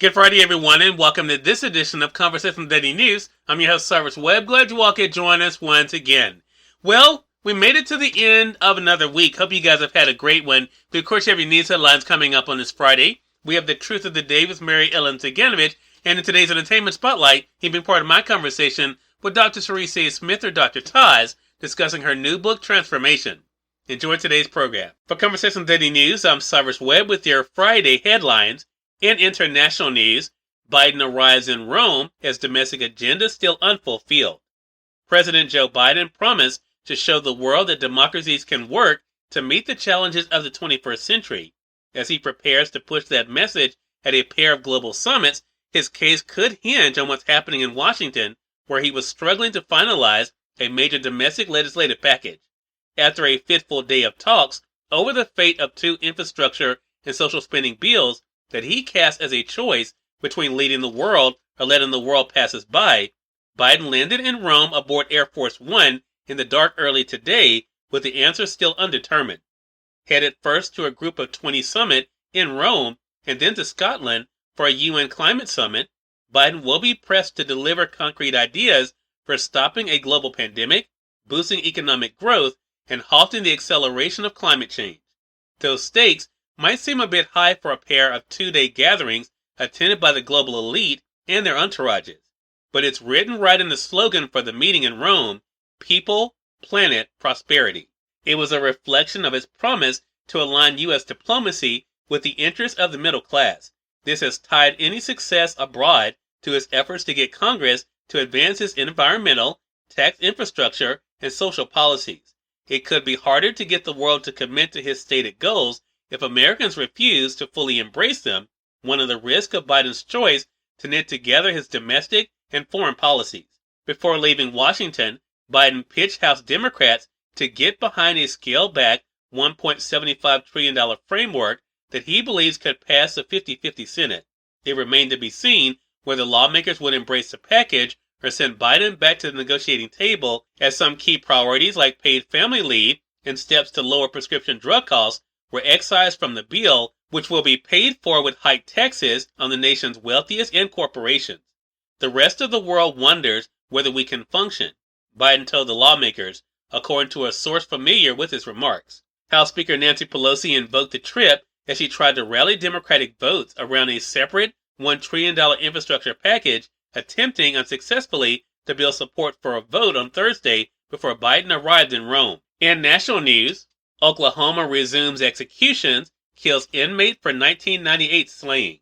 Good Friday, everyone, and welcome to this edition of Conversation Daily News. I'm your host, Cyrus Webb. Glad you all could join us once again. Well, we made it to the end of another week. Hope you guys have had a great one. We, of course, have your news headlines coming up on this Friday. We have the Truth of the Day with Mary Ellen CIganovich, and in today's Entertainment Spotlight, he's been part of my conversation with Dr. Teresa A. Smith, or Dr. Taz, discussing her new book, Transformation. Enjoy today's program. For Conversation Daily News, I'm Cyrus Webb with your Friday headlines. In international news, Biden arrives in Rome as domestic agenda still unfulfilled. President Joe Biden promised to show the world that democracies can work to meet the challenges of the 21st century. As he prepares to push that message at a pair of global summits, his case could hinge on what's happening in Washington, where he was struggling to finalize a major domestic legislative package. After a fitful day of talks over the fate of two infrastructure and social spending bills that he cast as a choice between leading the world or letting the world pass us by, Biden landed in Rome aboard Air Force One in the dark early today with the answer still undetermined. Headed first to a Group of 20 summit in Rome and then to Scotland for a UN climate summit, Biden will be pressed to deliver concrete ideas for stopping a global pandemic, boosting economic growth, and halting the acceleration of climate change. Those stakes might seem a bit high for a pair of two-day gatherings attended by the global elite and their entourages. But it's written right in the slogan for the meeting in Rome: People, Planet, Prosperity. It was a reflection of his promise to align U.S. diplomacy with the interests of the middle class. This has tied any success abroad to his efforts to get Congress to advance his environmental, tax infrastructure, and social policies. It could be harder to get the world to commit to his stated goals if Americans refuse to fully embrace them, one of the risks of Biden's choice to knit together his domestic and foreign policies. Before leaving Washington, Biden pitched House Democrats to get behind a scaled-back $1.75 trillion framework that he believes could pass the 50-50 Senate. It remained to be seen whether lawmakers would embrace the package or send Biden back to the negotiating table, as some key priorities like paid family leave and steps to lower prescription drug costs were excised from the bill, which will be paid for with hiked taxes on the nation's wealthiest and corporations. The rest of the world wonders whether we can function, Biden told the lawmakers, according to a source familiar with his remarks. House Speaker Nancy Pelosi invoked the trip as she tried to rally Democratic votes around a separate $1 trillion infrastructure package, attempting unsuccessfully to build support for a vote on Thursday before Biden arrived in Rome. In national news, Oklahoma resumes executions, kills inmate for 1998 slaying.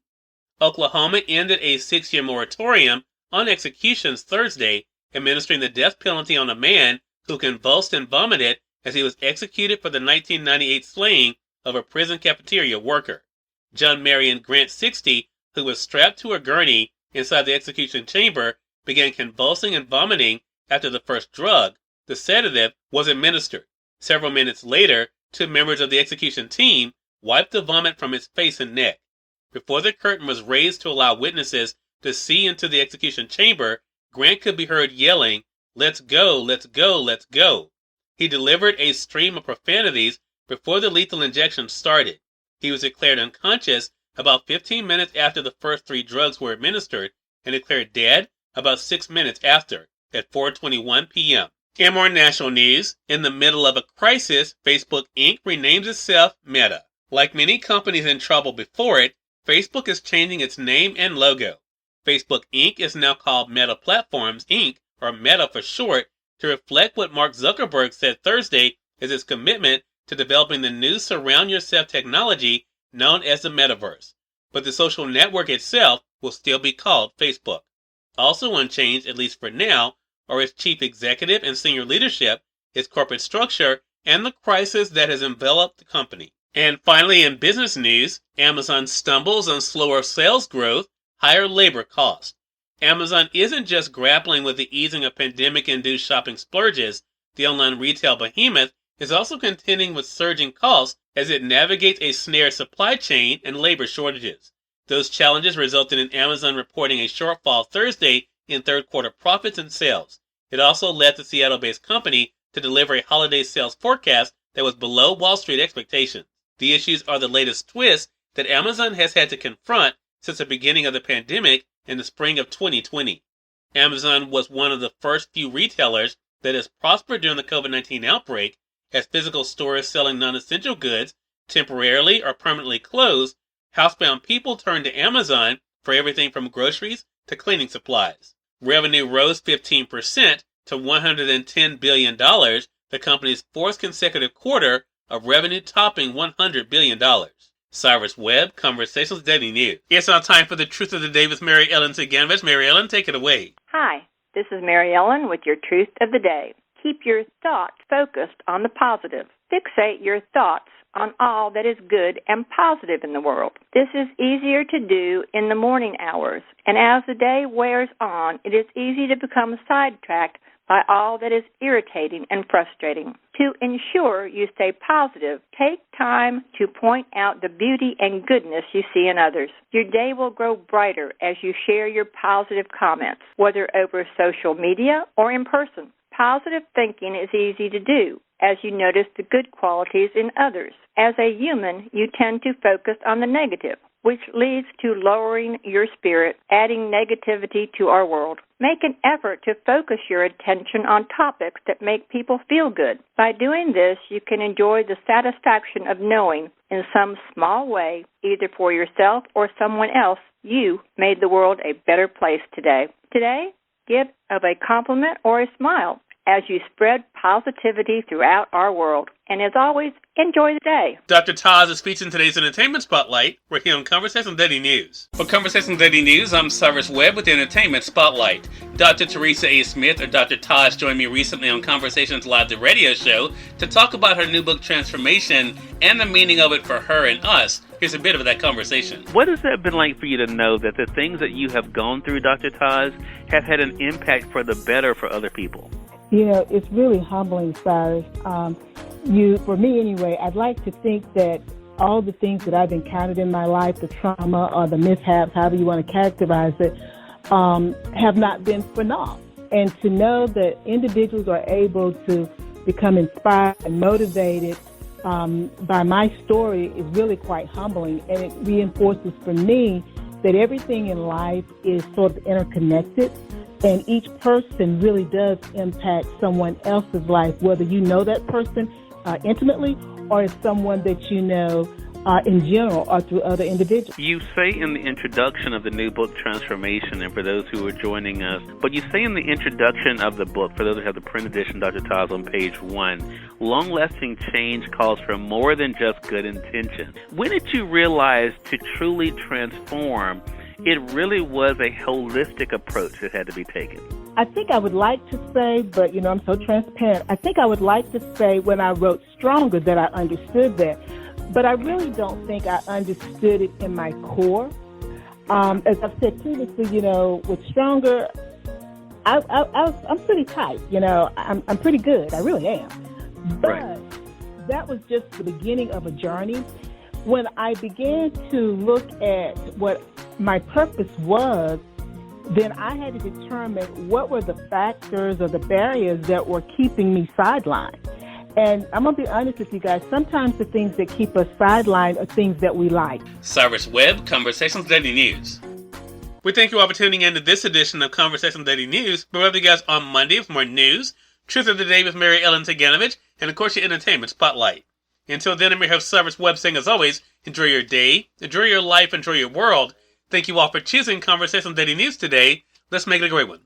Oklahoma ended a 6-year moratorium on executions Thursday, administering the death penalty on a man who convulsed and vomited as he was executed for the 1998 slaying of a prison cafeteria worker. John Marion Grant, 60, who was strapped to a gurney inside the execution chamber, began convulsing and vomiting after the first drug, the sedative, was administered. Several minutes later, 2 members of the execution team wiped the vomit from his face and neck. Before the curtain was raised to allow witnesses to see into the execution chamber, Grant could be heard yelling, "Let's go, let's go, let's go." He delivered a stream of profanities before the lethal injection started. He was declared unconscious about 15 minutes after the first 3 drugs were administered and declared dead about 6 minutes after, at 4:21 p.m. In more national news, in the middle of a crisis, Facebook Inc. renames itself Meta. Like many companies in trouble before it, Facebook is changing its name and logo. Facebook Inc. is now called Meta Platforms Inc., or Meta for short, to reflect what Mark Zuckerberg said Thursday is his commitment to developing the new surround yourself technology known as the metaverse. But the social network itself will still be called Facebook. Also unchanged, at least for now, are its chief executive and senior leadership, its corporate structure, and the crisis that has enveloped the company. And finally, in business news, Amazon stumbles on slower sales growth, higher labor costs. Amazon isn't just grappling with the easing of pandemic-induced shopping splurges. The online retail behemoth is also contending with surging costs as it navigates a snared supply chain and labor shortages. Those challenges resulted in Amazon reporting a shortfall Thursday in third-quarter profits and sales. It also led the Seattle-based company to deliver a holiday sales forecast that was below Wall Street expectations. The issues are the latest twist that Amazon has had to confront since the beginning of the pandemic in the spring of 2020. Amazon was one of the first few retailers that has prospered during the COVID-19 outbreak, as physical stores selling non-essential goods temporarily or permanently closed. Housebound people turned to Amazon for everything from groceries to cleaning supplies. Revenue rose 15% to $110 billion, the company's fourth consecutive quarter of revenue topping $100 billion. Cyrus Webb, Conversations Daily News. It's now time for the Truth of the Day with Mary Ellen CIganovich. Mary Ellen, take it away. Hi, this is Mary Ellen with your Truth of the Day. Keep your thoughts focused on the positive. Fixate your thoughts on all that is good and positive in the world. This is easier to do in the morning hours, and as the day wears on, it is easy to become sidetracked by all that is irritating and frustrating. To ensure you stay positive, take time to point out the beauty and goodness you see in others. Your day will grow brighter as you share your positive comments, whether over social media or in person. Positive thinking is easy to do as you notice the good qualities in others. As a human, you tend to focus on the negative, which leads to lowering your spirit, adding negativity to our world. Make an effort to focus your attention on topics that make people feel good. By doing this, you can enjoy the satisfaction of knowing, in some small way, either for yourself or someone else, you made the world a better place today. Today, give of a compliment or a smile as you spread positivity throughout our world. And as always, enjoy the day. Dr. Taz is featured in today's Entertainment Spotlight. We're here on Conversation Daily News. For Conversation Daily News, I'm Cyrus Webb with the Entertainment Spotlight. Dr. Teresa A. Smith, or Dr. Taz, joined me recently on Conversations Live, the radio show, to talk about her new book, Transformation, and the meaning of it for her and us. Here's a bit of that conversation. What has that been like for you to know that the things that you have gone through, Dr. Taz, have had an impact for the better for other people? You know, it's really humbling, Cyrus. For me anyway, I'd like to think that all the things that I've encountered in my life, the trauma or the mishaps, however you want to characterize it, have not been for naught. And to know that individuals are able to become inspired and motivated by my story is really quite humbling. And it reinforces for me that everything in life is sort of interconnected. And each person really does impact someone else's life, whether you know that person intimately or it's someone that you know in general or through other individuals. You say in the introduction of the new book, Transformation, and for those who are joining us, but you say in the introduction of the book, for those who have the print edition, Dr. Taz, on page 1, long-lasting change calls for more than just good intention. When did you realize to truly transform, it really was a holistic approach that had to be taken? I think I would like to say, but I'm so transparent, I think I would like to say when I wrote Stronger that I understood that. But I really don't think I understood it in my core. As I've said previously, with Stronger, I'm pretty tight. I'm pretty good. I really am. But Right. That was just the beginning of a journey. When I began to look at what my purpose was, then I had to determine what were the factors or the barriers that were keeping me sidelined. And I'm going to be honest with you guys, sometimes the things that keep us sidelined are things that we like. Cyrus Webb, Conversations Daily News. We thank you all for tuning in to this edition of Conversations Daily News. We'll have you guys on Monday with more news, Truth of the Day with Mary Ellen CIganovich, and of course your Entertainment Spotlight. Until then, I'm your host, Cyrus Webb, saying as always, enjoy your day, enjoy your life, enjoy your world. Thank you all for choosing Conversations Daily News today. Let's make it a great one.